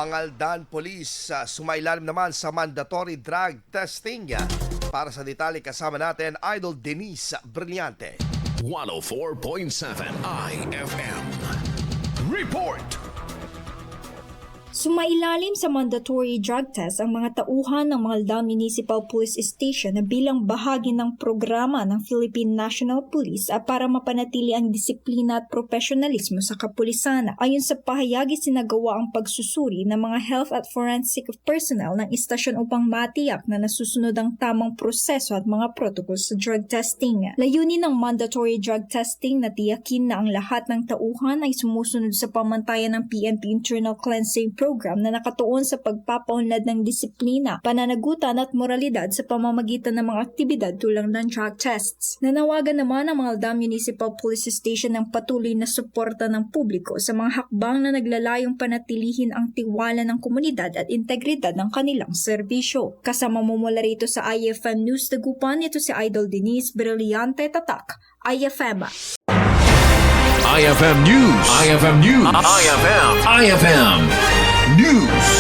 Mangaldan Police sumailalim naman sa mandatory drug testing. Para sa detalye kasama natin Idol Denise Brillante. 104.7 IFM. Report! Sumailalim sa mandatory drug test ang mga tauhan ng Mangaldan Municipal Police Station na bilang bahagi ng programa ng Philippine National Police para mapanatili ang disiplina at profesionalismo sa kapulisan. Ayon sa pahayag, sinagawa ang pagsusuri ng mga health at forensic personnel ng istasyon upang matiyak na nasusunod ang tamang proseso at mga protocol sa drug testing. Layunin ng mandatory drug testing na tiyakin na ang lahat ng tauhan ay sumusunod sa pamantayan ng PNP Internal Cleansing Program na nakatuon sa pagpapaunlad ng disiplina, pananagutan at moralidad sa pamamagitan ng mga aktibidad tulad ng drug tests. Nanawagan naman ang Mangaldan Municipal Police Station ng patuloy na suporta ng publiko sa mga hakbang na naglalayong panatilihin ang tiwala ng komunidad at integridad ng kanilang serbisyo. Kasama mo mula rito sa IFM News Dagupan, ito si Idol Denise Brillante, Tatak, IFM. IFM News. IFM News. IFM News.